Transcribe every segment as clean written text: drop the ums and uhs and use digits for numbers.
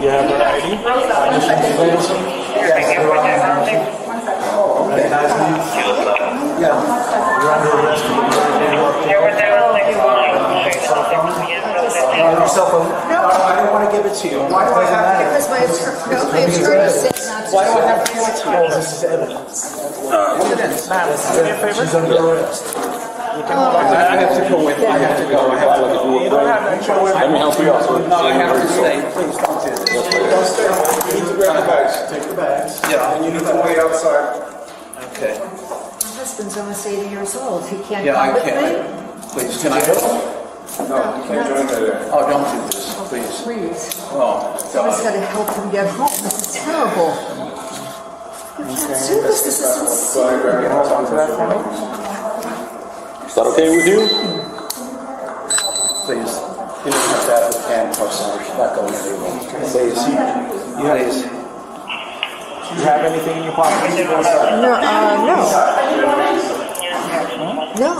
You have her ID? Yeah. You're under arrest. Your cell phone? No, I don't want to give it to you. Why do I have to? Because my attorney said not to. Why do I have to give it to you? This is evidence. She's under arrest. I have to go with. I have to go. I have to go. You don't have to go with. Let me help you out. No, I have to stay. Please don't do this. Don't stay. You need to grab the bags. Take the bags. Yeah, and you need to wait outside. Okay. My husband's almost 80 years old. He can't Yeah, come I with can't. me. Please, can I go? No, you can't join there. Oh, don't do this, please. Please. Oh, Someone's God. got to help him get home. This is terrible. You can't do this. This is insane. Is that okay with you? Please. You don't have that with handcuffs on. She's not going anywhere. Please. You have anything in your pocket? No. No.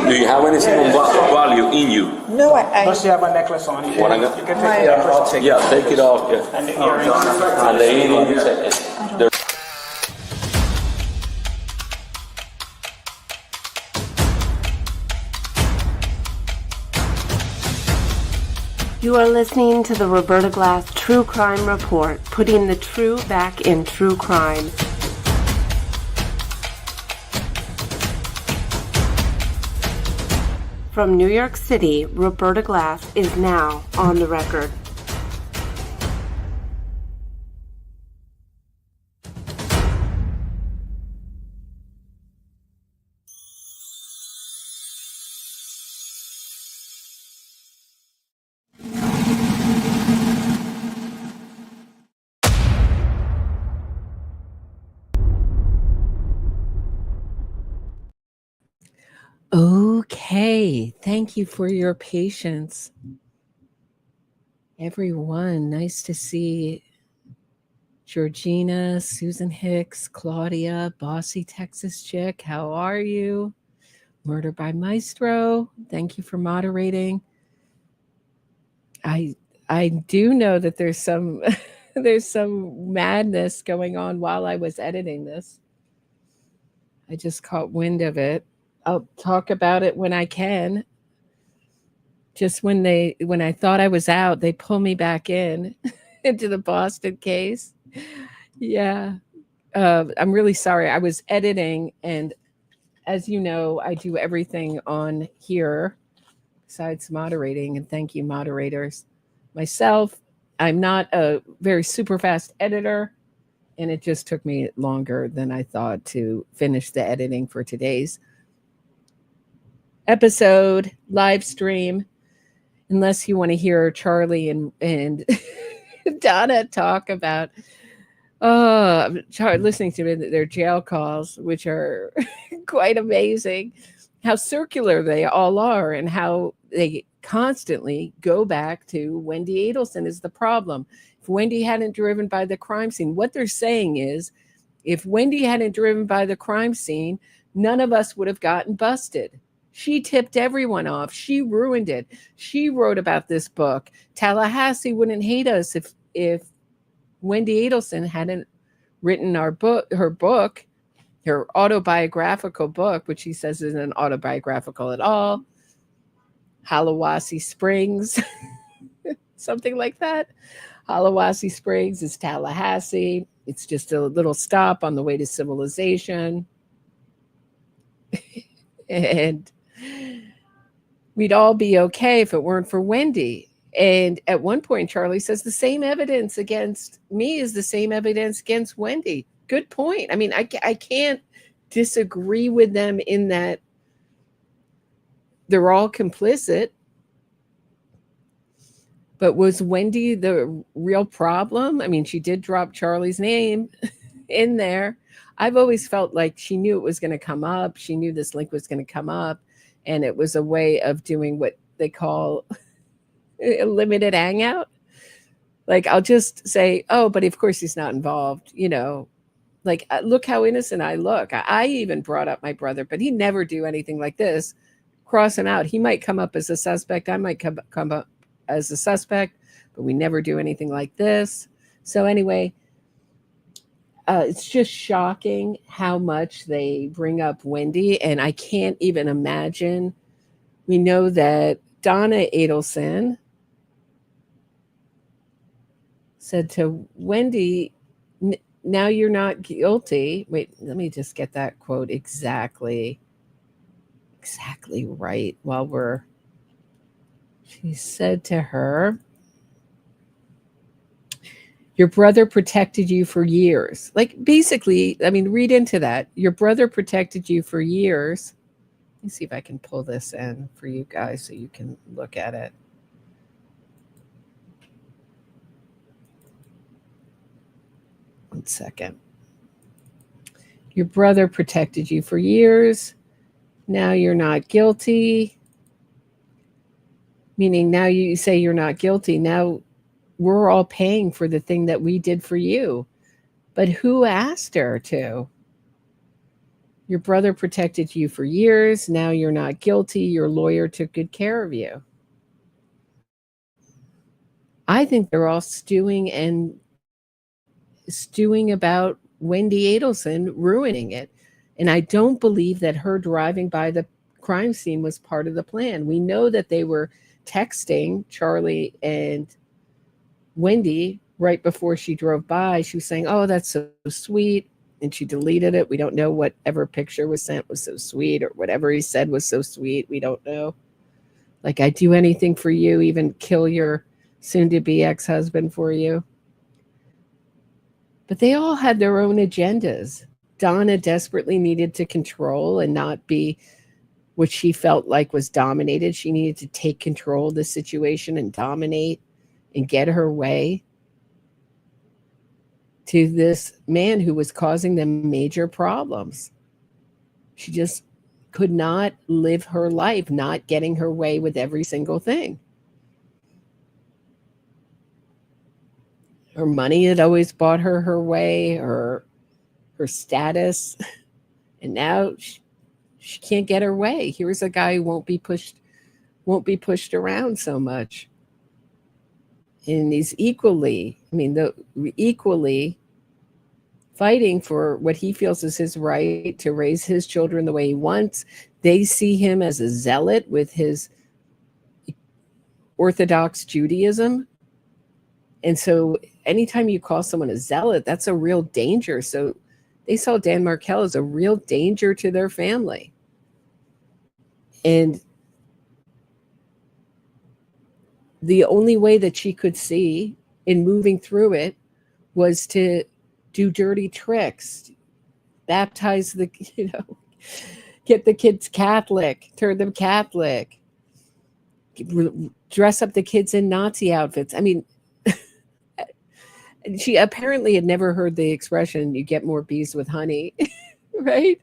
Do you have anything of value in you? No, Does she have a necklace on? You Wanna go? can take the necklace. I'll take Yeah, take it off. Yeah. And the earrings. And the earrings. You are listening to the Roberta Glass True Crime Report, putting the true back in true crime. From New York City, Roberta Glass is now on the record. Okay, thank you for your patience. Everyone, nice to see Georgina, Susan Hicks, Claudia, Bossy Texas Chick, how are you? Murder by Maestro, thank you for moderating. I do know that there's some there's some madness going on while I was editing this. I just caught wind of it. I'll talk about it when I can. Just when I thought I was out, they pull me back in into the Boston case. Yeah. I'm really sorry. I was editing, and as you know, I do everything on here besides moderating, and thank you, moderators. Myself, I'm not a very super fast editor, and it just took me longer than I thought to finish the editing for today's episode live stream, unless you want to hear Charlie and Donna talk about listening to their jail calls, which are quite amazing, how circular they all are and how they constantly go back to Wendi Adelson is the problem. If Wendi hadn't driven by the crime scene, what they're saying is, if Wendi hadn't driven by the crime scene, none of us would have gotten busted. She tipped everyone off. She ruined it. She wrote about this book. Tallahassee wouldn't hate us if Wendi Adelson hadn't written her autobiographical book, which she says isn't autobiographical at all. Halawasi Springs, something like that. Halawasi Springs is Tallahassee. It's just a little stop on the way to civilization. And we'd all be okay if it weren't for Wendi. And at one point, Charlie says the same evidence against me is the same evidence against Wendi. Good point. I mean, I can't disagree with them in that they're all complicit. But was Wendi the real problem? I mean, she did drop Charlie's name in there. I've always felt like she knew it was going to come up. She knew this link was going to come up. And it was a way of doing what they call a limited hangout. Like, I'll just say, oh, but of course he's not involved. You know, like, look how innocent I look. I even brought up my brother, but he'd never do anything like this. Cross him out. He might come up as a suspect. I might come up as a suspect, but we never do anything like this. So anyway, it's just shocking how much they bring up Wendi, and I can't even imagine. We know that Donna Adelson said to Wendi, now you're not guilty. Wait, let me just get that quote exactly right she said to her, your brother protected you for years. Like, basically, I mean, read into that. Your brother protected you for years. Let me see if I can pull this in for you guys so you can look at it. One second. Your brother protected you for years. Now you're not guilty. Meaning now you say you're not guilty. Now we're all paying for the thing that we did for you. But who asked her to? Your brother protected you for years. Now you're not guilty. Your lawyer took good care of you. I think they're all stewing about Wendi Adelson ruining it. And I don't believe that her driving by the crime scene was part of the plan. We know that they were texting Charlie and Wendi right before she drove by. She was saying, oh, that's so sweet. And she deleted it. We don't know whatever picture was sent was so sweet, or whatever he said was so sweet. We don't know. Like, I'd do anything for you, even kill your soon-to-be ex-husband for you. But they all had their own agendas. Donna desperately needed to control and not be what she felt like was dominated. She needed to take control of the situation and dominate and get her way to this man who was causing them major problems. She just could not live her life not getting her way with every single thing. Her money had always bought her way, her status, and now she can't get her way. Here's a guy who won't be pushed around so much. And he's equally fighting for what he feels is his right to raise his children the way he wants. They see him as a zealot with his Orthodox Judaism. And so anytime you call someone a zealot, that's a real danger. So they saw Dan Markel as a real danger to their family. And the only way that she could see in moving through it was to do dirty tricks, baptize get the kids Catholic, turn them Catholic, dress up the kids in Nazi outfits. I mean, she apparently had never heard the expression, you get more bees with honey, right?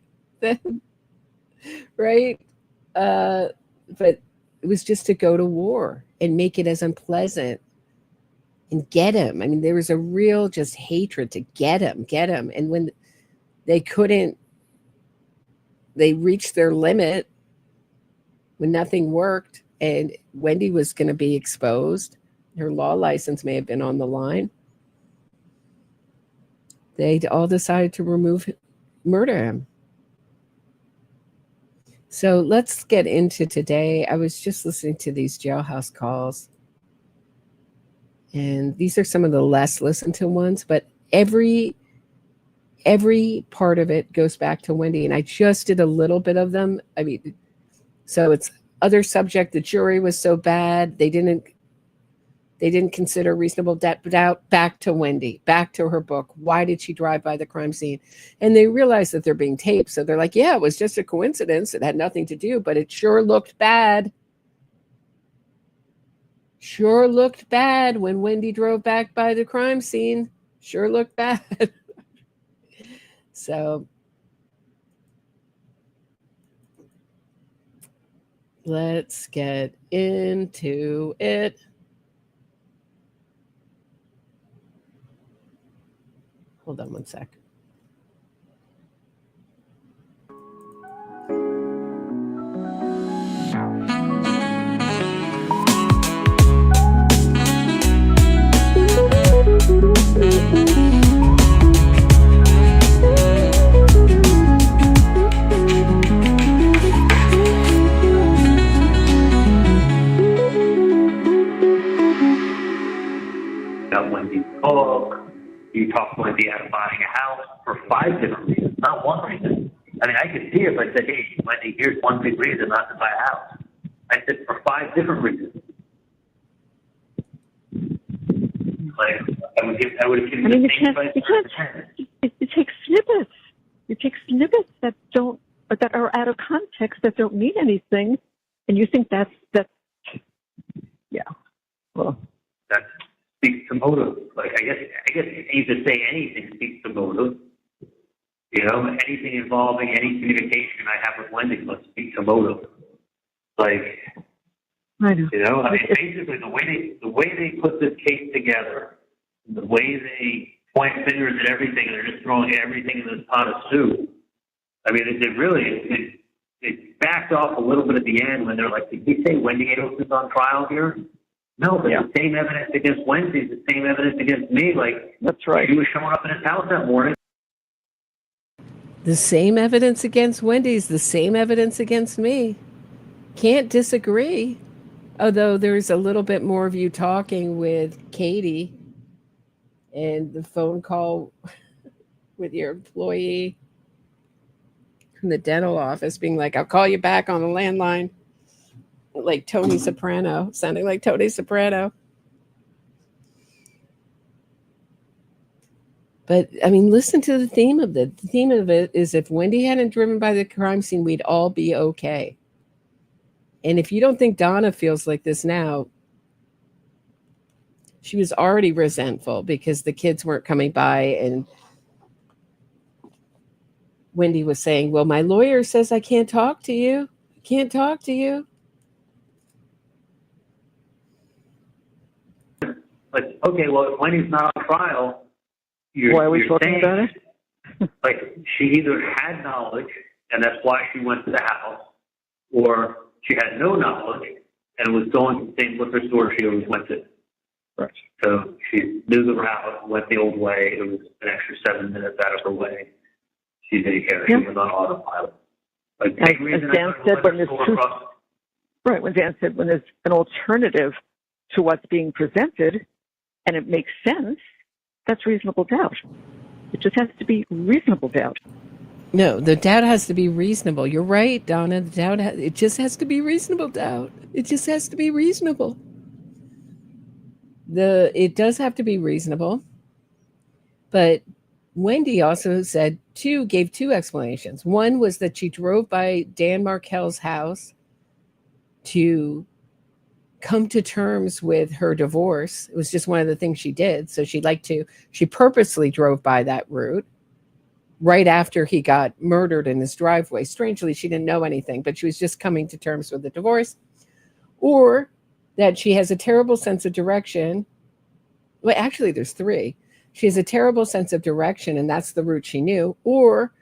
Right? But it was just to go to war and make it as unpleasant and get him. I mean, there was a real just hatred to get him. And when they couldn't, they reached their limit when nothing worked and Wendi was going to be exposed. Her law license may have been on the line. They all decided to murder him. So let's get into today. I was just listening to these jailhouse calls. And these are some of the less listened to ones, but every part of it goes back to Wendi. And I just did a little bit of them. I mean, so it's other subject. The jury was so bad. They didn't consider reasonable doubt. Back to Wendi, back to her book. Why did she drive by the crime scene? And they realized that they're being taped. So they're like, yeah, it was just a coincidence. It had nothing to do, but it sure looked bad. Sure looked bad when Wendi drove back by the crime scene. Sure looked bad. So let's get into it. Hold on one sec. book. You talk Wendi out of buying a house for 5 different reasons, not one reason. I mean, I could see if I said, hey, Wendi, here's one big reason not to buy a house. I said for 5 different reasons. Like, I would have given the same advice. You take snippets. You take snippets that are out of context, that don't mean anything, and you think that's yeah. Well, that speaks to motive. Like I guess you could say anything speaks to motive. You know, anything involving any communication I have with Wendi must speak to motive. Like, I know. You know, I mean, basically the way they put this case together, the way they point fingers at everything, and they're just throwing everything in this pot of soup. I mean, it backed off a little bit at the end when they're like, did we say Wendi Adelson's on trial here? No, but the same evidence against Wendi is the same evidence against me. Like, that's right. She was showing up in his house that morning. The same evidence against Wendi is the same evidence against me. Can't disagree. Although there's a little bit more of you talking with Katie and the phone call with your employee from the dental office being like, I'll call you back on the landline. Like Tony Soprano, sounding like Tony Soprano. But, I mean, listen to the theme of it. The theme of it is if Wendi hadn't driven by the crime scene, we'd all be okay. And if you don't think Donna feels like this now, she was already resentful because the kids weren't coming by and Wendi was saying, well, my lawyer says I can't talk to you. I can't talk to you. Like, okay, well, if Wendy's not on trial, why are we talking about it? Like, she either had knowledge, and that's why she went to the house, or she had no knowledge and was going to the same liquor store she always went to. Right. So she knew the route, went the old way. It was an extra 7 minutes out of her way. She didn't care. She was on autopilot. Like, as Dan said, when Dan said when there's an alternative to what's being presented, and it makes sense, that's reasonable doubt. It just has to be reasonable doubt. No, the doubt has to be reasonable. You're right, Donna. The doubt it just has to be reasonable doubt. It just has to be reasonable. It does have to be reasonable. But Wendi also gave 2 explanations. One was that she drove by Dan Markel's house to come to terms with her divorce. It was just one of the things she did. So she purposely drove by that route right after he got murdered in his driveway. Strangely, she didn't know anything, but she was just coming to terms with the divorce. Or that she has a terrible sense of direction. Well, actually, there's 3. She has a terrible sense of direction, and that's the route she knew. Or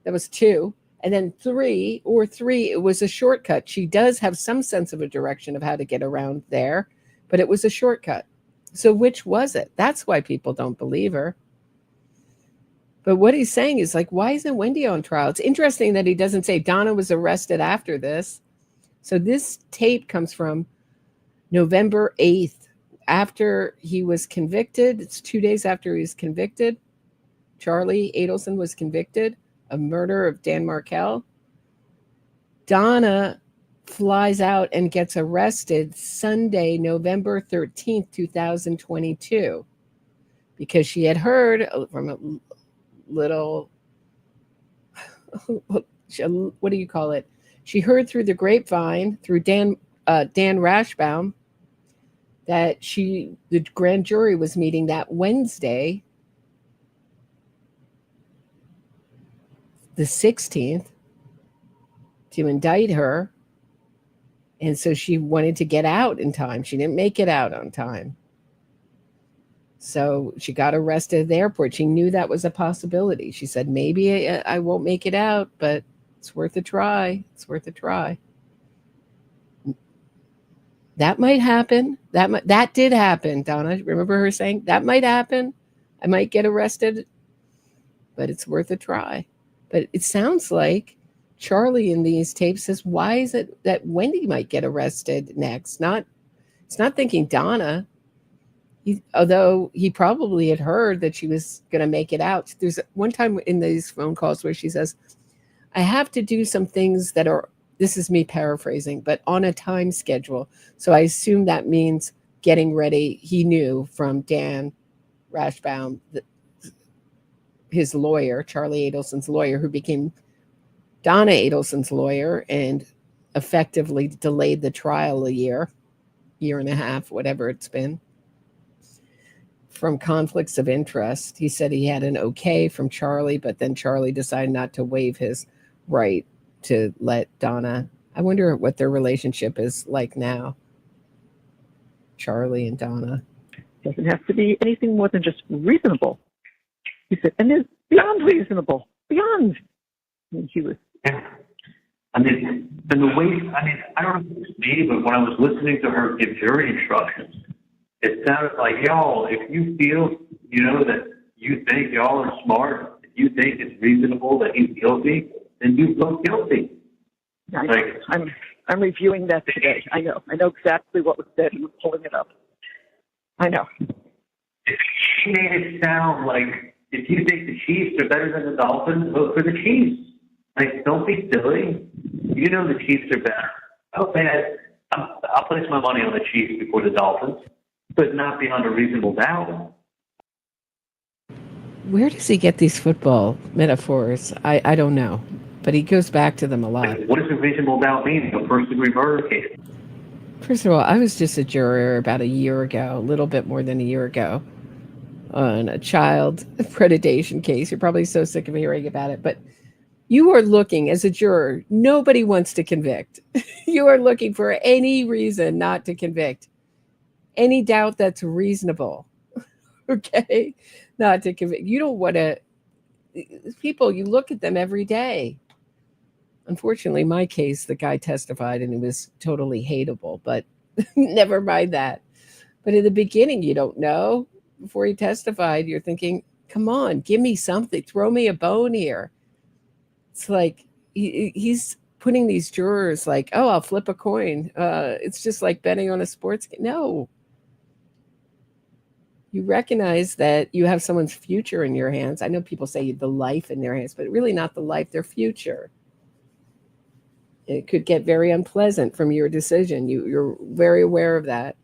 that was 2. And then 3, it was a shortcut. She does have some sense of a direction of how to get around there, but it was a shortcut. So which was it? That's why people don't believe her. But what he's saying is like, why isn't Wendi on trial? It's interesting that he doesn't say Donna was arrested after this. So this tape comes from November 8th, after he was convicted. It's 2 days after he was convicted. Charlie Adelson was convicted of murder of Dan Markel. Donna flies out and gets arrested Sunday, November 13th, 2022, because she had heard from a little, what do you call it? She heard through the grapevine, through Dan Rashbaum, that the grand jury was meeting that Wednesday, the 16th, to indict her. And so she wanted to get out in time. She didn't make it out on time. So she got arrested at the airport. She knew that was a possibility. She said, maybe I won't make it out, but it's worth a try. It's worth a try. That might happen. That did happen, Donna. Remember her saying, that might happen. I might get arrested, but it's worth a try. But it sounds like Charlie in these tapes says, why is it that Wendi might get arrested next? It's not thinking Donna. Although he probably had heard that she was going to make it out. There's one time in these phone calls where she says, I have to do some things that are, this is me paraphrasing, but on a time schedule. So I assume that means getting ready. He knew from Dan Rashbaum, his lawyer, Charlie Adelson's lawyer, who became Donna Adelson's lawyer and effectively delayed the trial a year and a half, whatever it's been, from conflicts of interest. He said he had an okay from Charlie, but then Charlie decided not to waive his right to let Donna. I wonder what their relationship is like now, Charlie and Donna. Doesn't have to be anything more than just reasonable. He said, and it's beyond reasonable, beyond. And he was. I mean, and the way, I mean, I don't know if it's me, but when I was listening to her give jury instructions, it sounded like, y'all, if you feel, that you think y'all are smart, if you think it's reasonable that he's guilty, then you look guilty. I'm reviewing that today. I know exactly what was said and pulling it up. I know. She made it sound like if you think the Chiefs are better than the Dolphins, vote for the Chiefs. Like, don't be silly. You know the Chiefs are better. Okay, I'll place my money on the Chiefs before the Dolphins, but not beyond a reasonable doubt. Where does he get these football metaphors? I don't know, but he goes back to them a lot. What does a reasonable doubt mean in a first-degree murder case? First of all, I was just a juror about a year ago, a little bit more than a year ago, on a child predation case. You're probably so sick of hearing about it, but you are looking, as a juror, nobody wants to convict. You are looking for any reason not to convict. Any doubt that's reasonable, okay? Not to convict. You don't want to, people, you look at them every day. Unfortunately, my case, the guy testified and he was totally hateable, but never mind that. But in the beginning, you don't know. Before he testified, you're thinking, come on, give me something. Throw me a bone here. It's like he's putting these jurors like, oh, I'll flip a coin. It's just like betting on a sports game. No. You recognize that you have someone's future in your hands. I know people say the life in their hands, but really not the life, their future. It could get very unpleasant from your decision. You're very aware of that.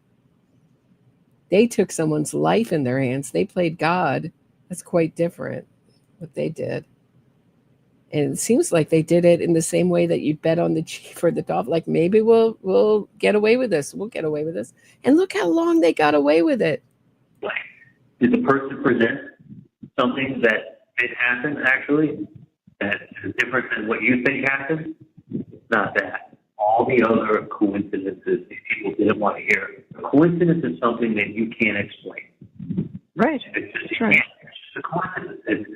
They took someone's life in their hands. They played God. That's quite different, what they did. And it seems like they did it in the same way that you'd bet on the Chief or the Dolphin. Like, maybe we'll get away with this. We'll get away with this. And look how long they got away with it. Did the person present something that did happen, actually, that is different than what you think happened? It's not that. All the other coincidences these people didn't want to hear. A coincidence is something that you can't explain. Right. It's just, right. It's just a coincidence.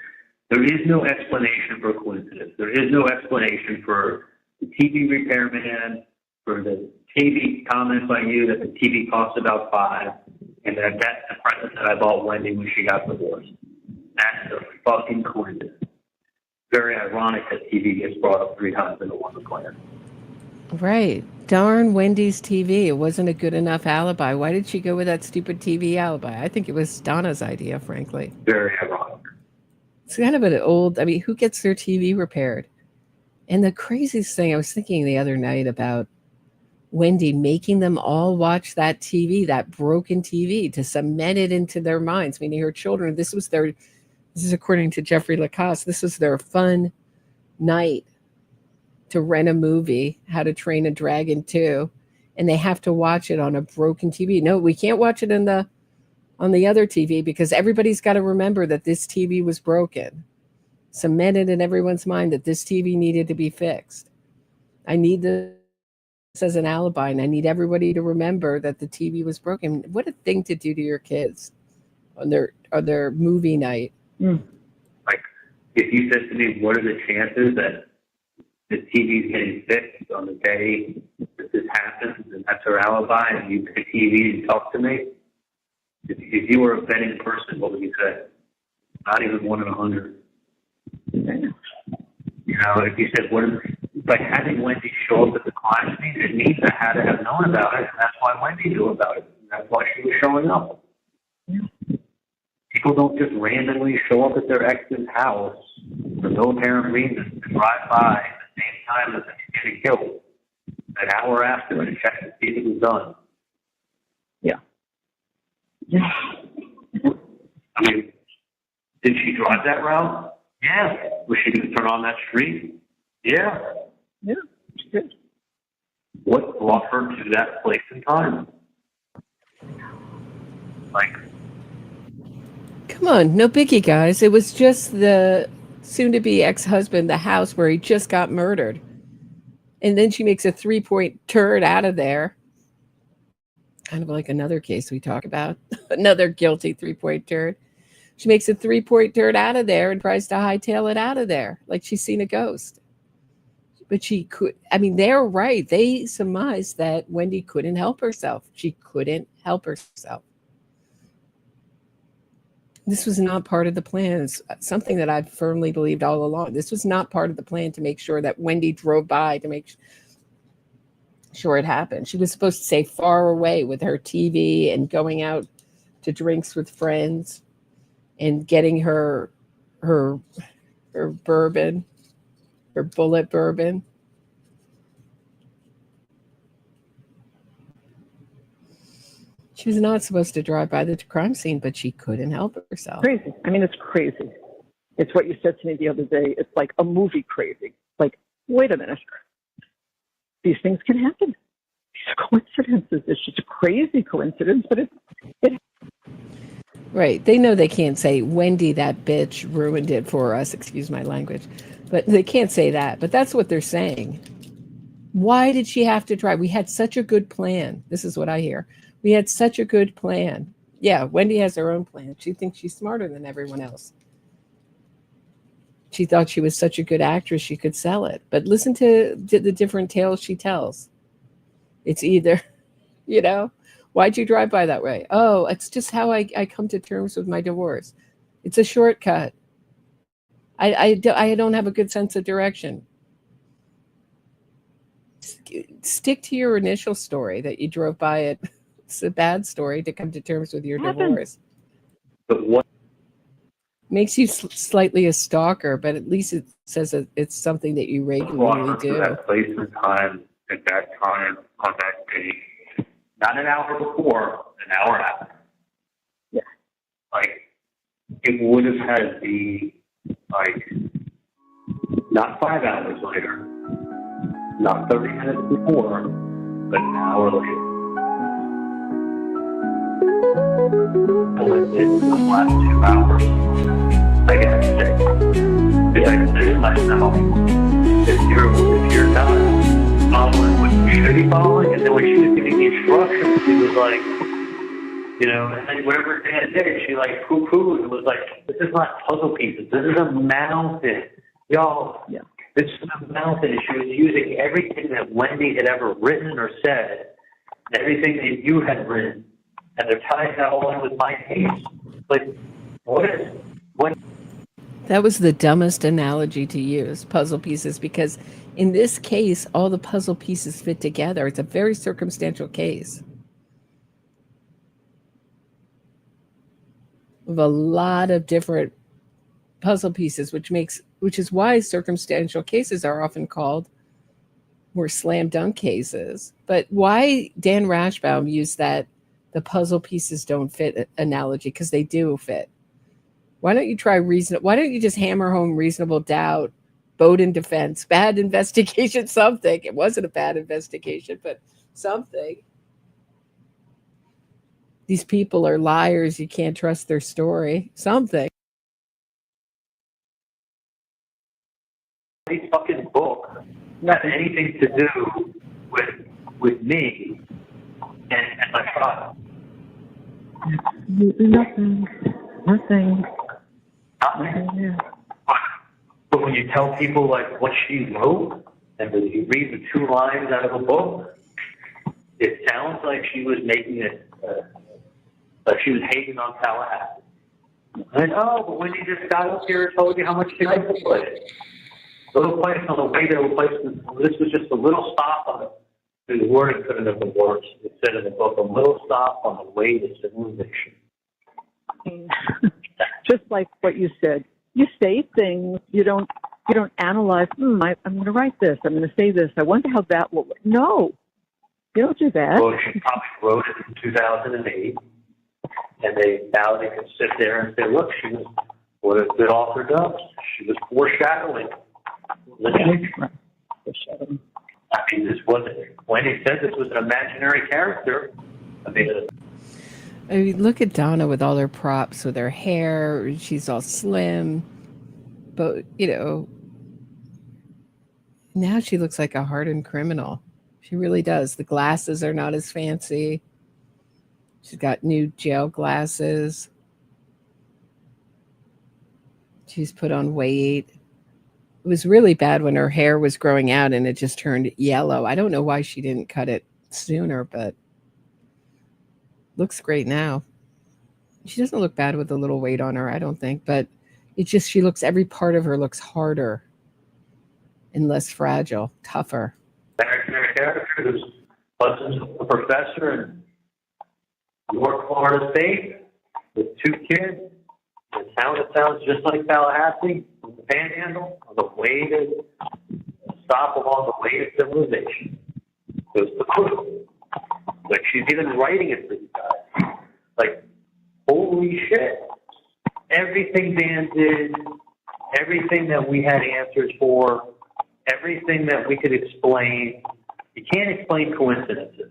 There is no explanation for a coincidence. There is no explanation for the TV repairman, for the TV comments by you that the TV costs about $5, and that's the present that I bought Wendi when she got divorced. That's a fucking coincidence. Very ironic that TV gets brought up 3 times in the one plan. Right. Darn Wendy's TV. It wasn't a good enough alibi. Why did she go with that stupid TV alibi? I think it was Donna's idea, frankly. Very ironic. It's kind of an old, I mean, who gets their TV repaired? And the craziest thing, I was thinking the other night about Wendi making them all watch that TV, that broken TV, to cement it into their minds, meaning her children. This is according to Jeffrey Lacoste, this was their fun night to rent a movie, How to Train a Dragon 2, and they have to watch it on a broken TV. No, we can't watch it on the other TV because everybody's got to remember that this TV was broken. Cemented in everyone's mind that this TV needed to be fixed. I need this as an alibi, and I need everybody to remember that the TV was broken. What a thing to do to your kids on their movie night. Like, if you said to me, what are the chances that the TV's getting fixed on the day that this happens, and that's her alibi, and you pick a TV and talk to me? If you were a betting person, what would you say? Not even 1 in 100. You know, if you said, by having Wendi show up at the crime scene, it means I had to have known about it, and that's why Wendi knew about it. And that's why she was showing up. People don't just randomly show up at their ex's house for no apparent reason to drive by at the same time that they're getting killed. An hour after and check to see if it was done. Yeah. I mean, did she drive that route? Yeah. Was she going to turn on that street? Yeah. Yeah, she did. What brought her to that place and time? Like, Come on, no biggie, guys. It was just the soon-to-be ex-husband, the house where he just got murdered. And then she makes a 3-point turn out of there. Kind of like another case we talk about. Another guilty 3-point turn. She makes a 3-point turn out of there and tries to hightail it out of there. Like she's seen a ghost. But she could, I mean, they're right. They surmised that Wendi couldn't help herself. She couldn't help herself. This was not part of the plan. It's something that I've firmly believed all along. This was not part of the plan to make sure that Wendi drove by to make sure it happened. She was supposed to stay far away with her TV and going out to drinks with friends and getting her bourbon, her bullet bourbon. She was not supposed to drive by the crime scene, but she couldn't help herself. Crazy. I mean, it's crazy. It's what you said to me the other day. It's like a movie crazy. Like, wait a minute. These things can happen. These are coincidences. It's just a crazy coincidence, but it. Right. They know they can't say, Wendi, that bitch, ruined it for us. Excuse my language. But they can't say that. But that's what they're saying. Why did she have to drive? We had such a good plan. This is what I hear. We had such a good plan. Yeah, Wendi has her own plan. She thinks she's smarter than everyone else. She thought she was such a good actress, she could sell it. But listen to the different tales she tells. It's either, why'd you drive by that way? Oh, it's just how I come to terms with my divorce. It's a shortcut. I don't have a good sense of direction. Stick to your initial story that you drove by it. It's a bad story to come to terms with your divorce. but what? Makes you slightly a stalker, but at least it says that it's something that you regularly do. That place and time at that time on that day, not an hour before, an hour after. Yeah. Like, it would have had to be, like, not 5 hours later, not 30 minutes before, but an hour later. And it's the last 2 hours. I gotta say, because I didn't let know if you're not following what you should be following, and then when she was giving the instructions, she was like, and then whatever Dan did, she like poo-pooed. It was like, this is not puzzle pieces. This is a mountain, y'all. Yeah. This is a mountain. She was using everything that Wendi had ever written or said, and everything that you had written, and they're tying that all in with my case. Like, what? That was the dumbest analogy to use, puzzle pieces, because in this case, all the puzzle pieces fit together. It's a very circumstantial case. With a lot of different puzzle pieces, which is why circumstantial cases are often called more slam dunk cases. But why Dan Rashbaum used that the puzzle pieces don't fit analogy, because they do fit. Why don't you try why don't you just hammer home reasonable doubt, Bowden defense, bad investigation, something. It wasn't a bad investigation, but something. These people are liars. You can't trust their story. Something. This fucking book not anything to do with me and my trial. Nothing. But when you tell people like what she wrote, and when you read the 2 lines out of a book, it sounds like she was making it, like she was hating on Tallahassee. And but when you just got up here and told you how much she liked the place. Little place on the way to a place, this was just a little stop on it. The wording couldn't have been worse. It said in the book, a little stop on the way to civilization. just like what you said. You say things, you don't analyze, I'm going to write this, I'm going to say this, I wonder how that will, no, you don't do that. Well, she probably wrote it in 2008, and now they can sit there and say, look, she was what a good author does. She was foreshadowing. Foreshadowing. I mean, this wasn't, when he said this was an imaginary character, I mean, look at Donna with all her props, with her hair. She's all slim. But, now she looks like a hardened criminal. She really does. The glasses are not as fancy. She's got new jail glasses. She's put on weight. It was really bad when her hair was growing out and it just turned yellow. I don't know why she didn't cut it sooner, but looks great now. She doesn't look bad with a little weight on her, I don't think, but every part of her looks harder and less fragile, tougher. Imaginary character whose husband's a professor in North Florida State with 2 kids. The town that sounds just like Tallahassee, the Panhandle, on the way to stop along the way to civilization. Goes the proof. Like, she's even writing it for you guys. Like, holy shit. Everything Dan did, everything that we had answers for, everything that we could explain. You can't explain coincidences.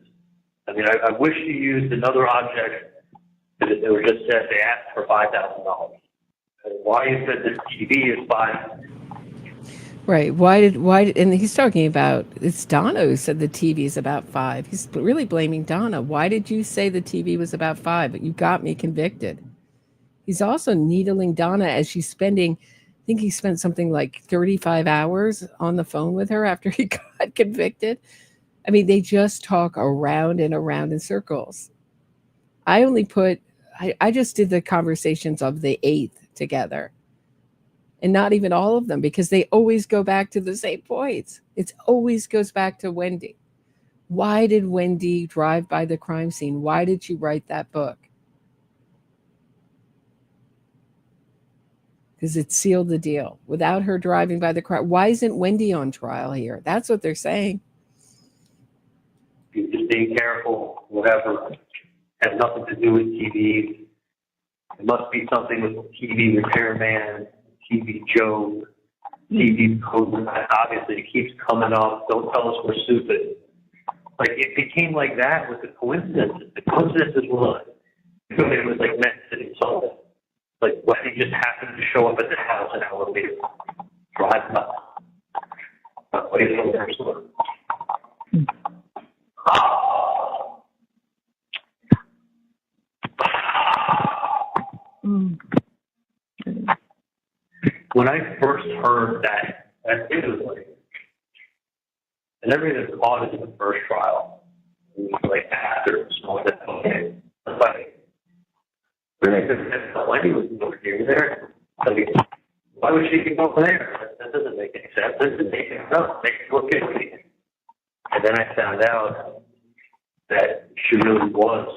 I mean, I wish you used another object that it was just said they asked for $5,000. Why you said the TV is $5,000? Right. Why did, and he's talking about, it's Donna who said the TV is about $5. He's really blaming Donna. Why did you say the TV was about $5? But you got me convicted. He's also needling Donna as she's spending, I think he spent something like 35 hours on the phone with her after he got convicted. I mean, they just talk around and around in circles. I just did the conversations of the 8th together. And not even all of them, because they always go back to the same points. It always goes back to Wendi. Why did Wendi drive by the crime scene? Why did she write that book? Because it sealed the deal. Without her driving by the crime, why isn't Wendi on trial here? That's what they're saying. Just being careful, whatever, has nothing to do with TVs. It must be something with TV repairman, TV Joe, TV code. Obviously, it keeps coming up. Don't tell us we're stupid. Like, it became like that with the coincidences. The coincidences were, it was like meant to insult. Like, why he just happened to show up at the house an hour later, drive up. Wait a minute. When I first heard that it was like, and everything that caught it in the first trial, it was like after it was like, okay, like, Wendi was over here there. Like, why would she go there? That doesn't make any sense. That doesn't make any sense. Makes it look guilty. And then I found out that she really was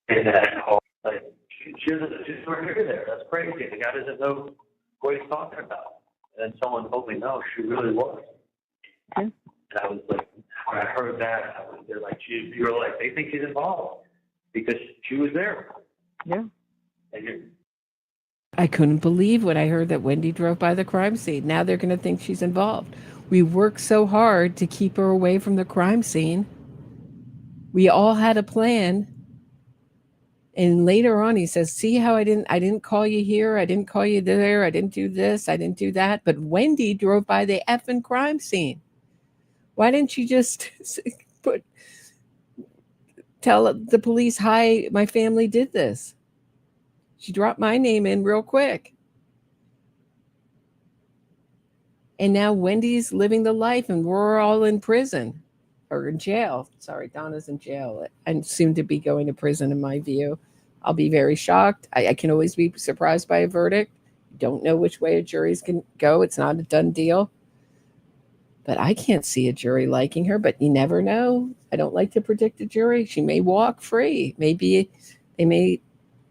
in that home. Like, she's over here there. That's crazy. The guy doesn't know what he's talking about. And then someone told me, no, she really was. Okay. And I was like, when I heard that, they're like, you were like, they think she's involved because she was there. Yeah. I couldn't believe when I heard that Wendi drove by the crime scene. Now they're going to think she's involved. We worked so hard to keep her away from the crime scene. We all had a plan. And later on, he says, see how I didn't call you here. I didn't call you there. I didn't do this. I didn't do that. But Wendi drove by the effing crime scene. Why didn't you just tell the police, hi, my family did this? She dropped my name in real quick. And now Wendi's living the life and we're all in prison or in jail. Sorry, Donna's in jail and soon to be going to prison in my view. I'll be very shocked. I can always be surprised by a verdict. Don't know which way a jury's can go. It's not a done deal. But I can't see a jury liking her, but you never know. I don't like to predict a jury. She may walk free. Maybe they may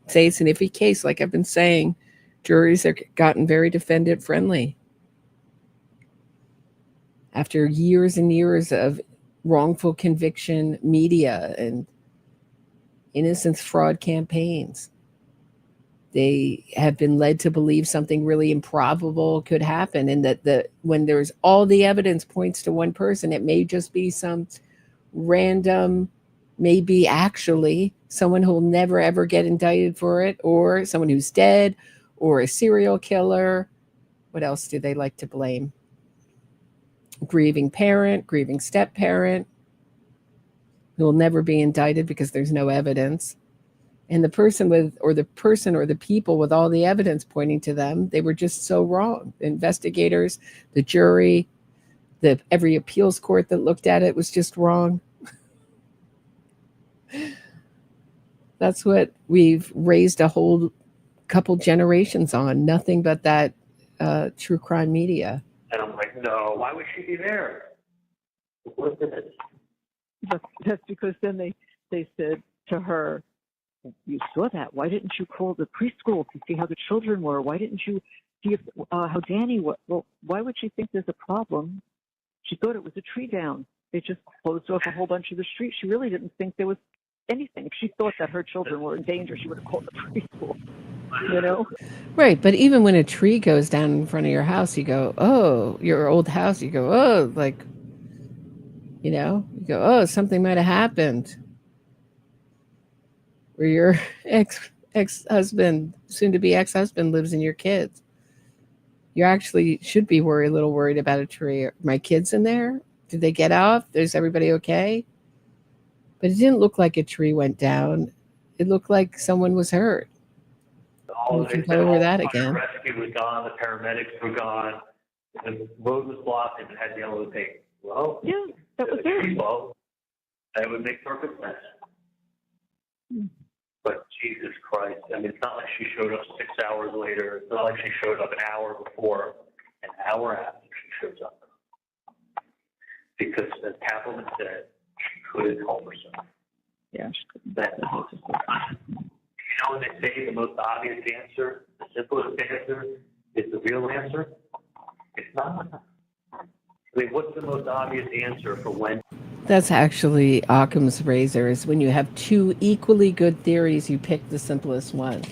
say it's an iffy case, like I've been saying. Juries have gotten very defendant friendly. After years and years of wrongful conviction media and innocence fraud campaigns, they have been led to believe something really improbable could happen, and that when there's all the evidence points to one person, it may just be some random, maybe actually someone who will never ever get indicted for it, or someone who's dead, or a serial killer. What else do they like to blame? Grieving parent, grieving step parent, who will never be indicted because there's no evidence. And the person or the people with all the evidence pointing to them, they were just so wrong. The investigators, the jury, every appeals court that looked at it was just wrong. That's what we've raised a whole couple generations on, nothing but that true crime media. And I'm like, no, why would she be there? That's because then they said to her, you saw that. Why didn't you call the preschool to see how the children were? Why didn't you see how Danny was? Well, why would she think there's a problem? She thought it was a tree down. They just closed off a whole bunch of the street. She really didn't think there was anything. If she thought that her children were in danger, she would have called the preschool, you know? Right, but even when a tree goes down in front of your house, you go, oh, your old house, you go, oh, like, you know, you go, oh, something might have happened. Or your ex-husband, soon-to-be ex-husband, lives in your kids. You actually should be a little worried about a tree. Are my kids in there? Did they get off? Is everybody okay? But it didn't look like a tree went down. It looked like someone was hurt. We can go over that again. The rescue was gone. The paramedics were gone. The road was blocked and it had yellow tape. Well, Yeah, that was it. Well, that would make perfect sense. But Jesus Christ, I mean, it's not like she showed up 6 hours later. It's not like she showed up an hour before, an hour after she shows up. Because, as Kappelman said, she couldn't help herself. Yeah, she couldn't. You know when they say the most obvious answer, the simplest answer, is the real answer? It's not. I mean, what's the most obvious answer for when? That's actually Occam's razor, is when you have two equally good theories, you pick the simplest one.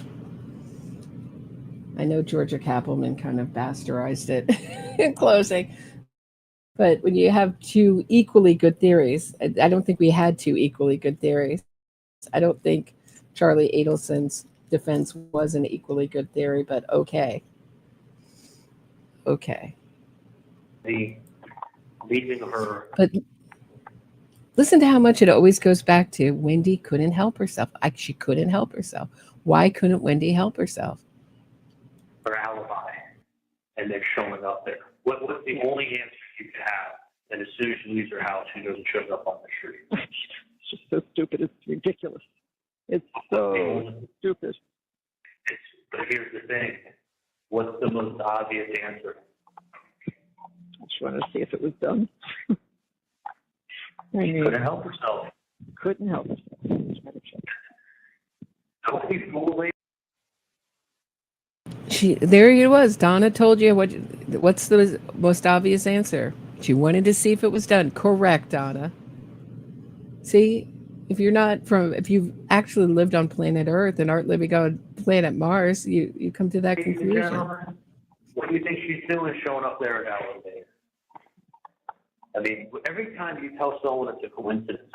I know Georgia Kappelman kind of bastardized it in closing. But when you have two equally good theories, I don't think we had two equally good theories. I don't think Charlie Adelson's defense was an equally good theory, but okay. Okay. The leaving her. But listen to how much it always goes back to Wendi couldn't help herself. She couldn't help herself. Why couldn't Wendi help herself? Her alibi, and they're showing up there. What's the only answer you can have? And as soon as she leaves her house, she goes and shows up on the street. It's just so stupid. It's ridiculous. It's so stupid. But here's the thing. What's the most obvious answer? I just wanted to see if it was done. She couldn't help herself. Couldn't help herself. Don't be fooled. There it was. Donna told you what's the most obvious answer. She wanted to see if it was done. Correct, Donna. See, if you've actually lived on planet Earth and aren't living on planet Mars, you come to that conclusion. What do you think she's doing showing up there at hour day? I mean, every time you tell someone it's a coincidence,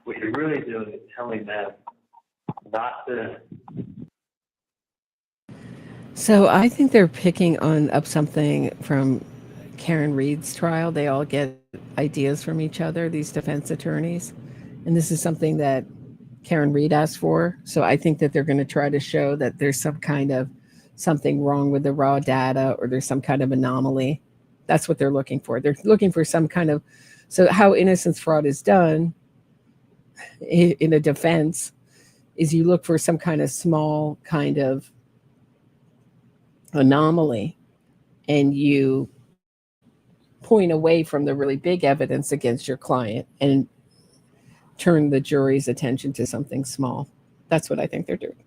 what you're really doing is telling them not to. So I think they're picking up something from Karen Reed's trial. They all get ideas from each other, these defense attorneys. And this is something that Karen Reed asked for. So I think that they're going to try to show that there's some kind of something wrong with the raw data, or there's some kind of anomaly. That's what they're looking for. They're looking for some kind of, so how innocence fraud is done in a defense is you look for some kind of small kind of anomaly, and you point away from the really big evidence against your client and turn the jury's attention to something small. That's what I think they're doing.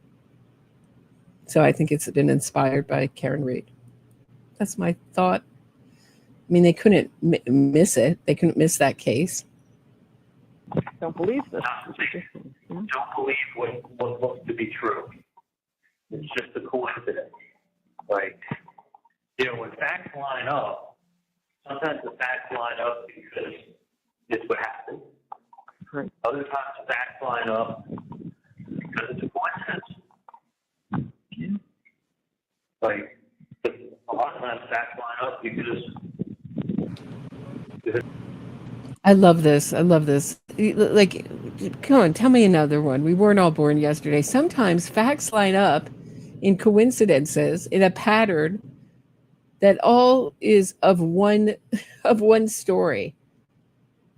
So I think it's been inspired by Karen Reed. That's my thought. I mean, they couldn't miss it. They couldn't miss that case. Don't believe this. Don't believe what looks to be true. It's just a coincidence. Like, when facts line up, sometimes the facts line up because it's what happened. Right. Other times the facts line up because it's a coincidence. Yeah. Like, a lot of times facts line up because I love this. I love this. Like, come on, tell me another one. We weren't all born yesterday. Sometimes facts line up in coincidences, in a pattern that all is of one story.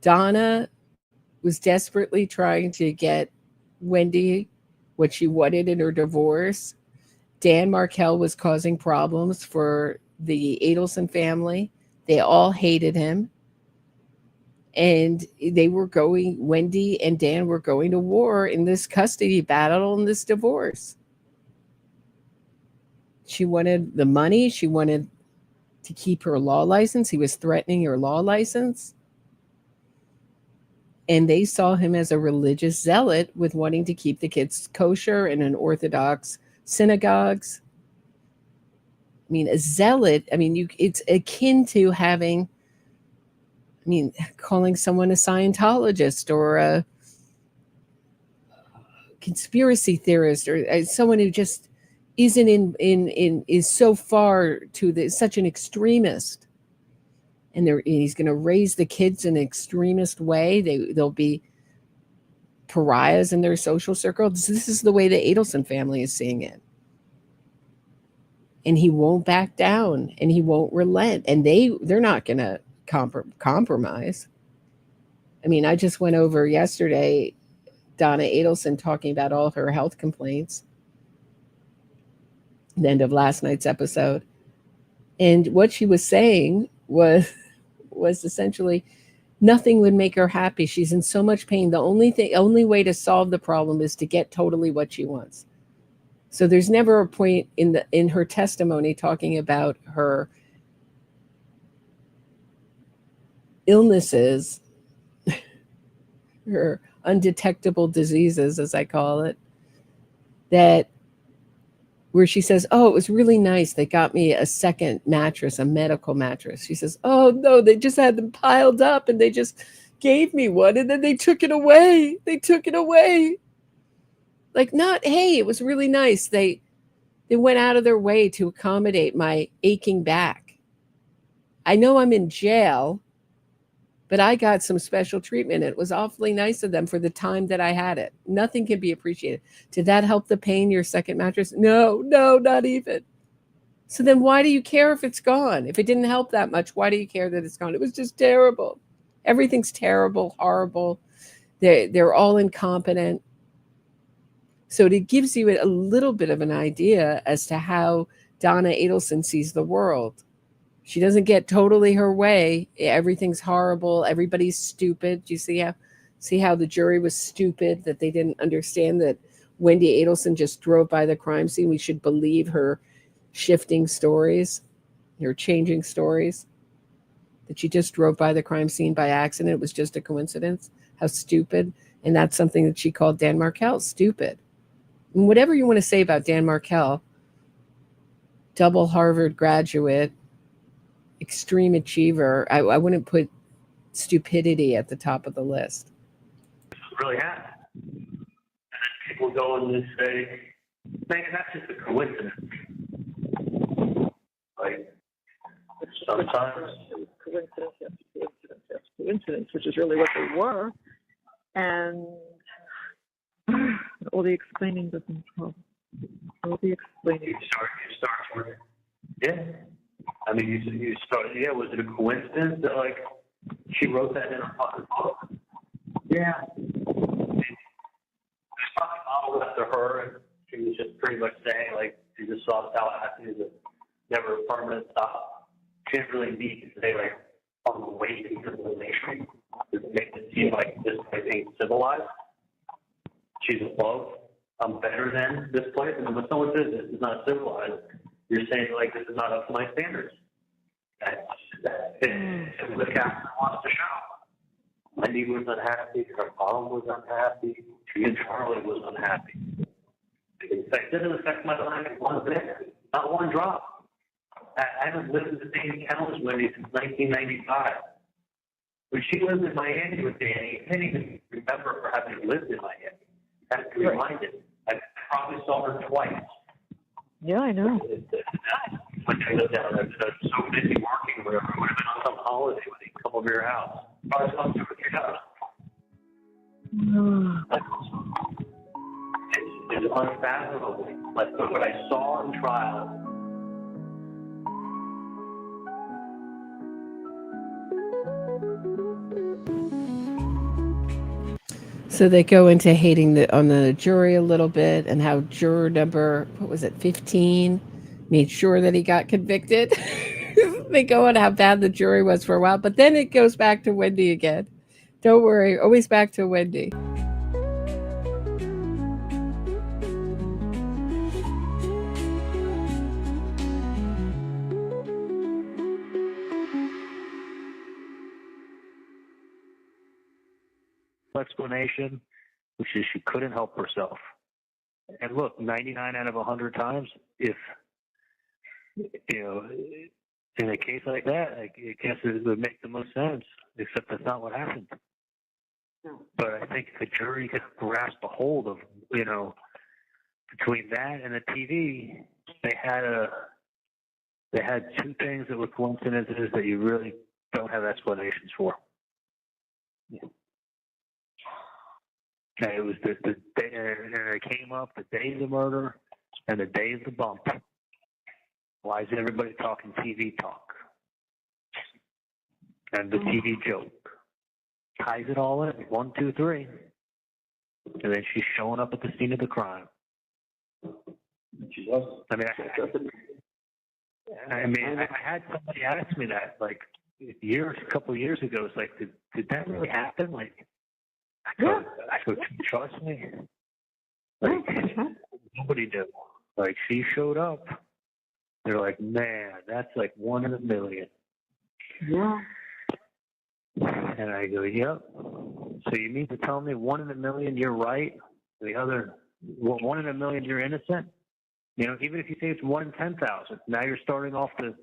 Donna was desperately trying to get Wendi what she wanted in her divorce. Dan Markel was causing problems for the Adelson family. They all hated him. And Wendi and Dan were going to war in this custody battle and this divorce. She wanted the money. She wanted to keep her law license. He was threatening her law license. And they saw him as a religious zealot with wanting to keep the kids kosher in an Orthodox synagogues. I mean, a zealot, it's akin to having, calling someone a Scientologist or a conspiracy theorist or someone who just isn't is so far to such an extremist. And he's going to raise the kids in an extremist way. They'll be pariahs in their social circle. This is the way the Adelson family is seeing it. And he won't back down and he won't relent. And they're not going to compromise. I just went over yesterday, Donna Adelson talking about all of her health complaints, the end of last night's episode. And what she was saying was essentially nothing would make her happy. She's in so much pain. The only way to solve the problem is to get totally what she wants. So there's never a point in her testimony talking about her illnesses, her undetectable diseases, as I call it, where she says, oh, it was really nice. They got me a second mattress, a medical mattress. She says, oh, no, they just had them piled up and they just gave me one and then they took it away. They took it away. Like, not, hey, it was really nice. They went out of their way to accommodate my aching back. I know I'm in jail, but I got some special treatment. It was awfully nice of them for the time that I had it. Nothing can be appreciated. Did that help the pain, your second mattress? No, not even. So then why do you care if it's gone? If it didn't help that much, why do you care that it's gone? It was just terrible. Everything's terrible, horrible. They're all incompetent. So it gives you a little bit of an idea as to how Donna Adelson sees the world. She doesn't get totally her way. Everything's horrible. Everybody's stupid. Do you see how the jury was stupid, that they didn't understand that Wendi Adelson just drove by the crime scene? We should believe her shifting stories, her changing stories, that she just drove by the crime scene by accident. It was just a coincidence. How stupid. And that's something that she called Dan Markel stupid. And whatever you want to say about Dan Markel, double Harvard graduate, extreme achiever, I wouldn't put stupidity at the top of the list. This really happened. And then people go and say, man, that's just a coincidence. Like, sometimes. Coincidence, which is really what they were. And all the explaining doesn't help. All the explaining. You start with it. Yeah. You start, was it a coincidence that, like, she wrote that in her fucking book? Yeah. There's probably modeled after her, and she was just pretty much saying, like, she just saw Tallahassee as never a permanent stop. She didn't really need to say, like, on the way to civilization, to make it seem like this place ain't civilized. She's above I'm better than this place. And when someone says this is not civilized, you're saying like this is not up to my standards. It's what Catherine wants to show. Wendi was unhappy. Her mom was unhappy. She and Charlie was unhappy. It didn't affect my life one bit, not one drop. I haven't lived in the same town as Wendi since 1995. When she lived in Miami with Danny, I can't even remember her having lived in Miami. I have to be reminded. I probably saw her twice. Yeah, I know. When I lived down there, I was so busy working or whatever. I would have been on some holiday when he'd come over your house. Probably saw 2 or 3 times. It's unfathomable. Like what I saw in trial. So they go into hating on the jury a little bit and how juror number, 15, made sure that he got convicted. They go on how bad the jury was for a while, but then it goes back to Wendi again. Don't worry, always back to Wendi. Explanation, which is she couldn't help herself. And look, 99 out of 100 times, if in a case like that, I guess it would make the most sense. Except that's not what happened. No. But I think if the jury could grasp a hold of, between that and the TV, they had 2 things that were coincidences that you really don't have explanations for. Yeah. And it was the day, and it came up the day of the murder and the day of the bump. Why is everybody talking TV talk? And the TV joke ties it all in. 1, 2, 3, and then she's showing up at the scene of the crime. She was. I had somebody ask me that a couple of years ago. It's like, did that really happen? Like. I go, trust me. Like, nobody knew. Like, she showed up. They're like, man, that's like 1 in a million. Yeah. And I go, yep. So you mean to tell me 1 in a million you're right? The other 1 in a million you're innocent? Even if you say it's 1 in 10,000. Now you're starting off the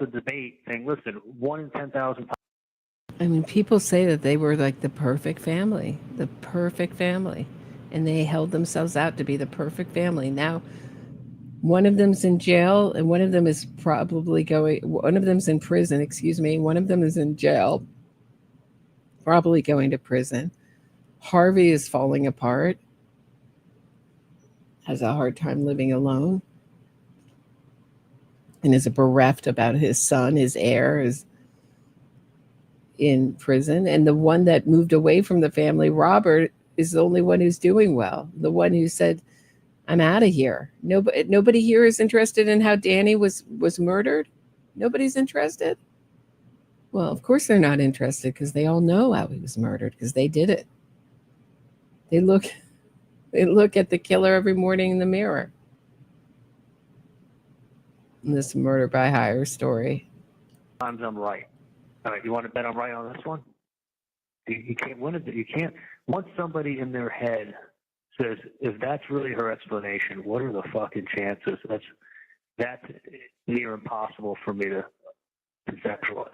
debate saying, listen, 1 in 10,000. I mean, people say that they were like the perfect family, and they held themselves out to be the perfect family. Now, one of them's in jail, and one of them is one of them's in prison, one of them is in jail, probably going to prison. Harvey is falling apart, has a hard time living alone, and is bereft about his son, his heir, is in prison. And the one that moved away from the family, Robert, is the only one who's doing well. The one who said, I'm out of here. Nobody here is interested in how Danny was murdered. Nobody's interested. Well, of course they're not interested, because they all know how he was murdered, because they did it. They look at the killer every morning in the mirror. In this murder by hire story. Times I'm right. All right, you want to bet I'm right on this one? You can't win it. You can't. Once somebody in their head says, if that's really her explanation, what are the fucking chances? That's near impossible for me to conceptualize.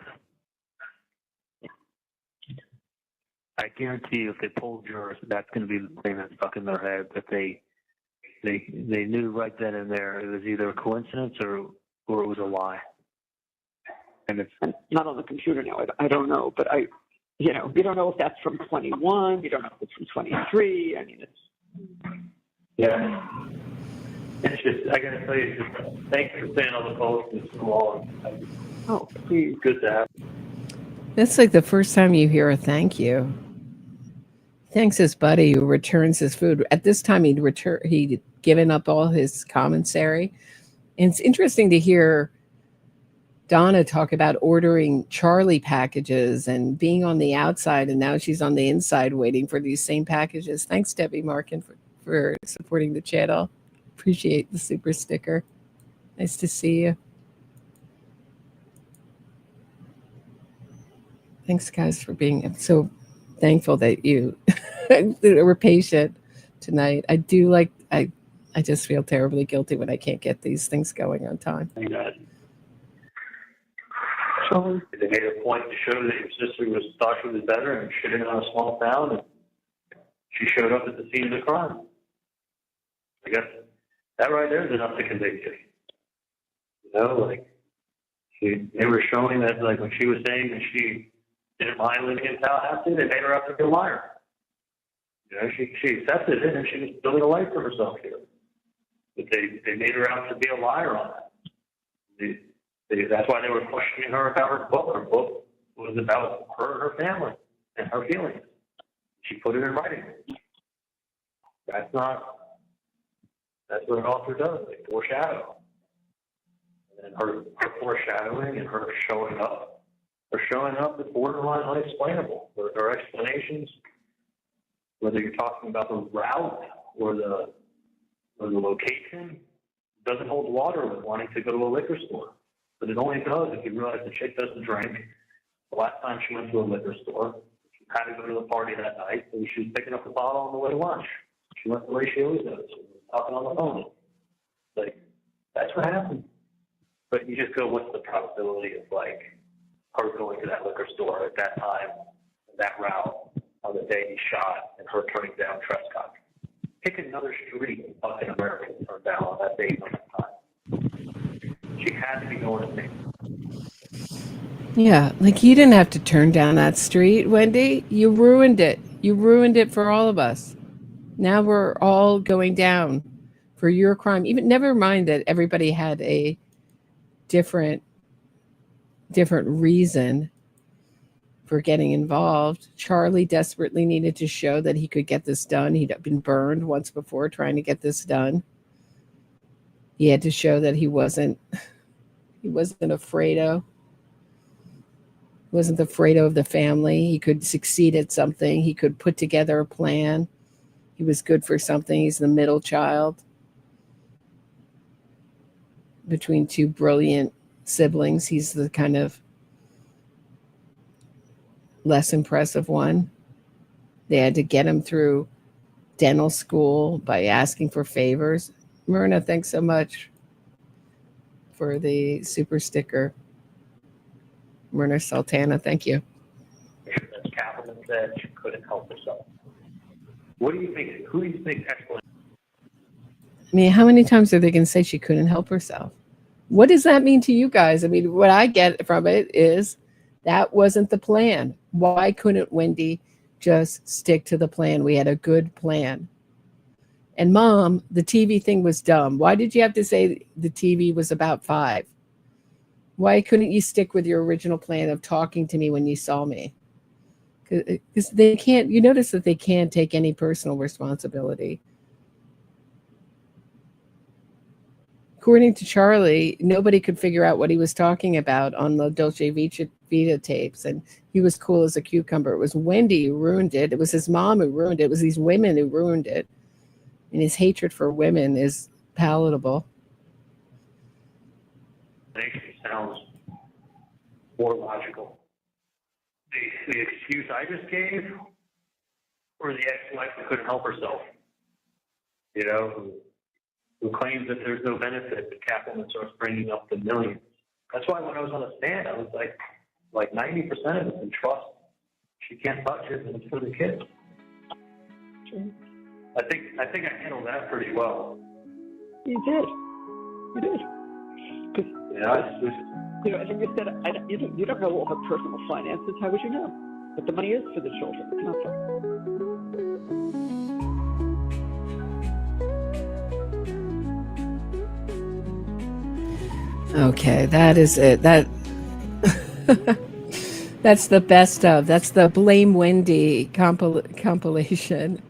I guarantee you, if they pull jurors, that's going to be the thing that's stuck in their head, that they knew right then and there it was either a coincidence or it was a lie. And it's not on the computer now. I don't know, but you don't know if that's from 21. You don't know if it's from 23. I mean, it's. Yeah. It's just, I got to tell you, thank you for saying all the posts and so on. Oh, please. Good to have. That's like the first time you hear a thank you. Thanks his buddy who returns his food. At this time, he'd given up all his commissary. And it's interesting to hear Donna talk about ordering Charlie packages and being on the outside, and now she's on the inside waiting for these same packages. Thanks, Debbie Markin, for supporting the channel. Appreciate the super sticker. Nice to see you. Thanks, guys, for being. I'm so thankful that you were patient tonight. I do like. I just feel terribly guilty when I can't get these things going on time. They made a point to show that your sister thought she was better and shit in on a small town, and she showed up at the scene of the crime. I guess that right there is enough to convict you. You know, like they were showing that, like when she was saying that she didn't mind living in Tallahassee, they made her out to be a liar. You know, she accepted it and she was building a life for herself here. But they made her out to be a liar on that. That's why they were questioning her about her book. Her book was about her and her family and her feelings. She put it in writing. That's what an author does. They foreshadow. And her foreshadowing and her showing up is borderline unexplainable. Her explanations, whether you're talking about the route or the location, doesn't hold water with wanting to go to a liquor store. But it only does if you realize the chick doesn't drink. The last time she went to a liquor store, she had to go to the party that night, so she was picking up the bottle on the way to lunch. She went the way she always does. She was talking on the phone. Like, that's what happened. But you just go, what's the probability of, like, her going to that liquor store at that time, that route, on the day he shot, and her turning down Trescott? Pick another street in fucking America and turn down on that date on that time. She had to be going to me. Yeah, like you didn't have to turn down that street, Wendi. You ruined it. You ruined it for all of us. Now we're all going down for your crime. Even never mind that everybody had a different reason for getting involved. Charlie desperately needed to show that he could get this done. He'd been burned once before trying to get this done. He had to show that he wasn't afraid of the family. He could succeed at something. He could put together a plan. He was good for something. He's the middle child between two brilliant siblings. He's the kind of less impressive one. They had to get him through dental school by asking for favors. Myrna, thanks so much for the super sticker. Myrna Sultana, thank you. As Catherine said, she couldn't help herself. What do you think? Who do you think explanation? I mean, how many times are they going to say she couldn't help herself? What does that mean to you guys? I mean, what I get from it is that wasn't the plan. Why couldn't Wendi just stick to the plan? We had a good plan. And Mom, the TV thing was dumb. Why did you have to say the TV was about 5? Why couldn't you stick with your original plan of talking to me when you saw me? Because they can't, you notice that they can't take any personal responsibility. According to Charlie, nobody could figure out what he was talking about on the Dolce Vita tapes, and he was cool as a cucumber. It was Wendi who ruined it. It was his mom who ruined it. It was these women who ruined it. And his hatred for women is palatable. Sounds more logical. The excuse I just gave, or the ex-wife who couldn't help herself, you know, who claims that there's no benefit, the Catwoman starts bringing up the millions. That's why when I was on the stand, I was like 90% of it's in trust. She can't touch it, and it's for the kids. Sure. I think I handled that pretty well. You did. You did. Yeah, and you said, you don't know all her personal finances. How would you know? But the money is for the children. It's not for. Okay, that is it. That's the best of. That's the Blame Wendi compilation.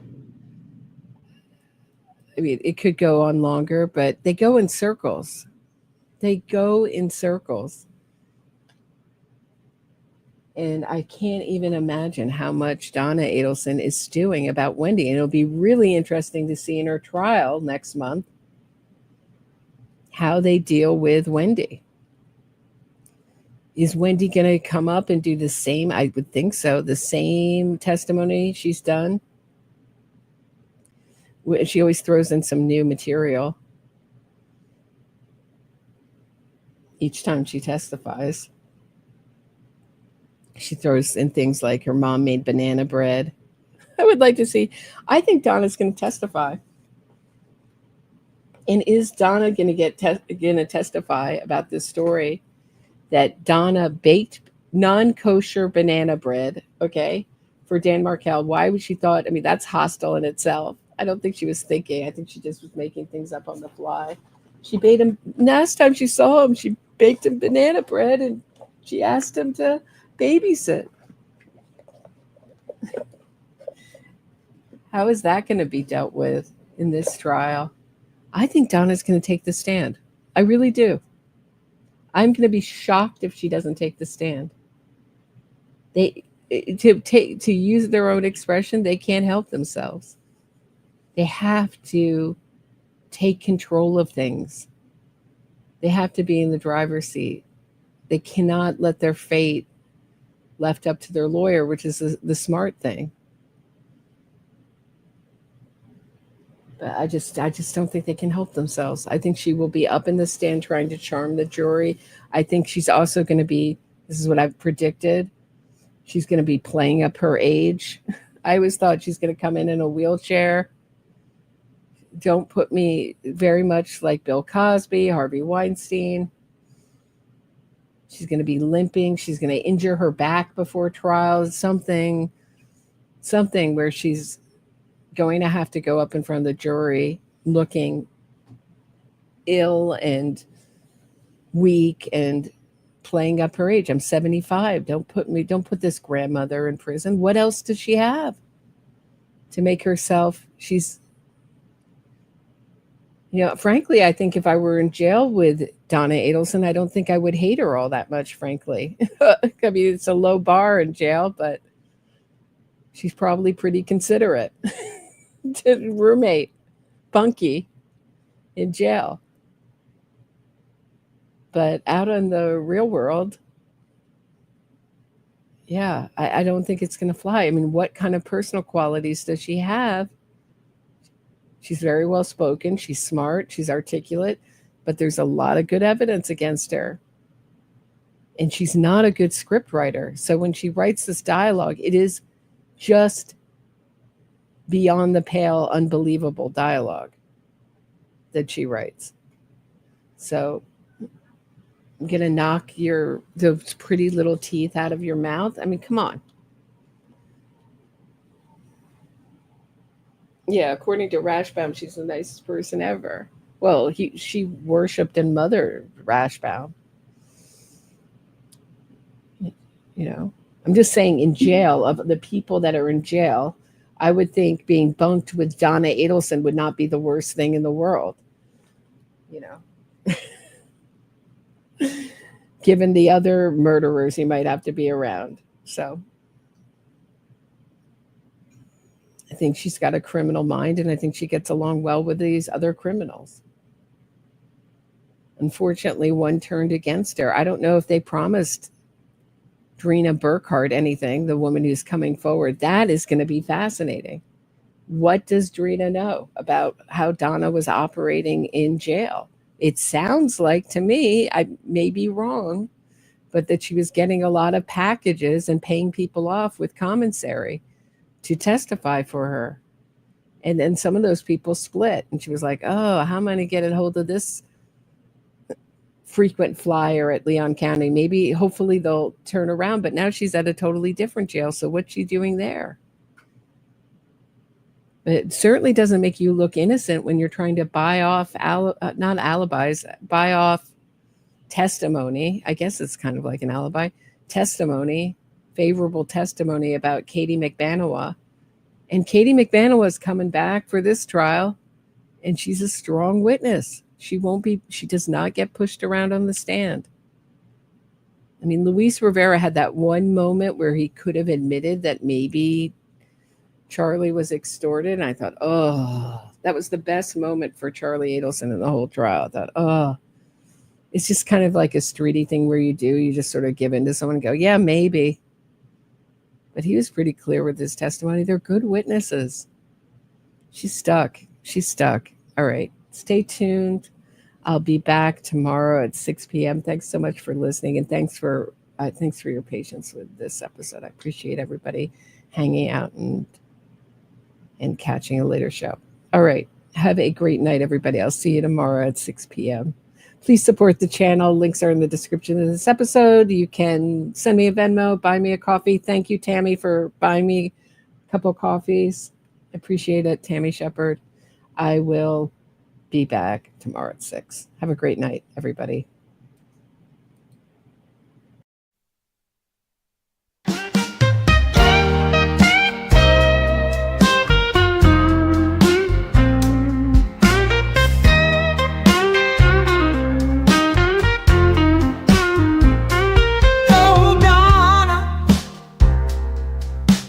I mean, it could go on longer, but they go in circles. They go in circles. And I can't even imagine how much Donna Adelson is stewing about Wendi. And it'll be really interesting to see in her trial next month how they deal with Wendi. Is Wendi going to come up and do the same? I would think so. The same testimony she's done. She always throws in some new material each time she testifies. She throws in things like her mom made banana bread. I would like to see. I think Donna's going to testify. And is Donna going to testify about this story that Donna baked non-kosher banana bread, okay, for Dan Markel? Why would she thought? I mean, that's hostile in itself. I don't think she was thinking. I think she just was making things up on the fly. She baked him. Last time she saw him, she baked him banana bread, and she asked him to babysit. How is that going to be dealt with in this trial? I think Donna's going to take the stand. I really do. I'm going to be shocked if she doesn't take the stand. To use their own expression, they can't help themselves. They have to take control of things. They have to be in the driver's seat. They cannot let their fate left up to their lawyer, which is the smart thing. But I just don't think they can help themselves. I think she will be up in the stand trying to charm the jury. I think she's also going to be, this is what I've predicted, she's going to be playing up her age. I always thought she's going to come in a wheelchair. Don't put me very much like Bill Cosby, Harvey Weinstein. She's going to be limping. She's going to injure her back before trial. Something where she's going to have to go up in front of the jury looking ill and weak and playing up her age. I'm 75. Don't put this grandmother in prison. What else does she have to make herself? Frankly, I think if I were in jail with Donna Adelson, I don't think I would hate her all that much, frankly. I mean, it's a low bar in jail, but she's probably pretty considerate. Roommate, bunkie in jail. But out in the real world, yeah, I don't think it's going to fly. I mean, what kind of personal qualities does she have? She's very well spoken. She's smart. She's articulate. But there's a lot of good evidence against her. And she's not a good script writer. So when she writes this dialogue, it is just beyond the pale, unbelievable dialogue that she writes. So I'm going to knock those pretty little teeth out of your mouth. I mean, come on. Yeah, according to Rashbaum, she's the nicest person ever. Well, she worshipped and mothered Rashbaum. I'm just saying in jail, of the people that are in jail, I would think being bunked with Donna Adelson would not be the worst thing in the world. Given the other murderers he might have to be around. So I think she's got a criminal mind, and I think she gets along well with these other criminals. Unfortunately, one turned against her. I don't know if they promised Drina Burkhardt anything, the woman who's coming forward. That is going to be fascinating. What does Drina know about how Donna was operating in jail? It sounds like to me, I may be wrong, but that she was getting a lot of packages and paying people off with commissary to testify for her. And then some of those people split. And she was like, oh, how am I going to get a hold of this frequent flyer at Leon County? Maybe, hopefully they'll turn around. But now she's at a totally different jail. So what's she doing there? It certainly doesn't make you look innocent when you're trying to buy off, not alibis, buy off testimony. I guess it's kind of like an alibi. Testimony, favorable testimony about Katie McBanawa. And Katie McBanawa is coming back for this trial, and she's a strong witness. She does not get pushed around on the stand. I mean, Luis Rivera had that one moment where he could have admitted that maybe Charlie was extorted. And I thought, oh, that was the best moment for Charlie Adelson in the whole trial. I thought, oh, it's just kind of like a streety thing where you just sort of give in to someone and go, yeah, maybe. But he was pretty clear with his testimony. They're good witnesses. She's stuck. All right. Stay tuned. I'll be back tomorrow at 6 p.m. Thanks so much for listening. And thanks for your patience with this episode. I appreciate everybody hanging out and catching a later show. All right. Have a great night, everybody. I'll see you tomorrow at 6 p.m. Please support the channel. Links are in the description of this episode. You can send me a Venmo, buy me a coffee. Thank you, Tammy, for buying me a couple of coffees. I appreciate it, Tammy Shepard. I will be back tomorrow at 6. Have a great night, everybody.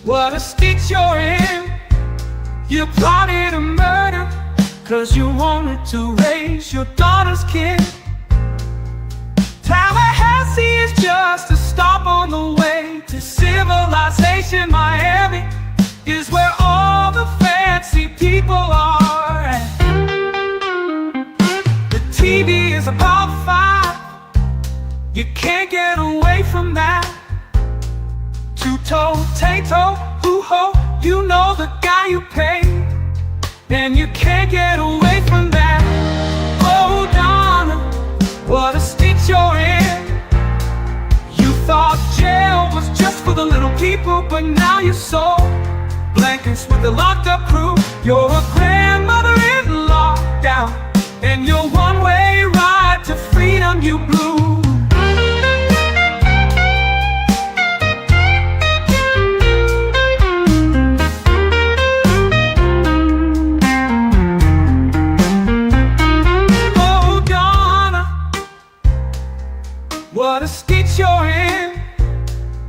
What a stitch you're in. You plotted a murder 'cause you wanted to raise your daughter's kid. Tallahassee is just a stop on the way to civilization. Miami is where all the fancy people are. The TV is a Power 5. You can't get away from that. Two-toe, tay-toe, hoo-ho, you know the guy you pay, and you can't get away from that. Oh, Donna, what a stitch you're in. You thought jail was just for the little people, but now you're so blankets with the locked-up crew. You're a grandmother-in-law down, and your one-way ride to freedom you blew. What a stitch you're in.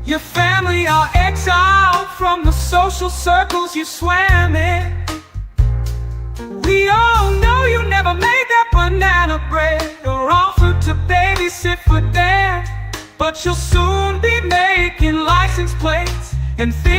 Your family are exiled from the social circles you swam in. We all know you never made that banana bread or offered to babysit for Dan, but you'll soon be making license plates and things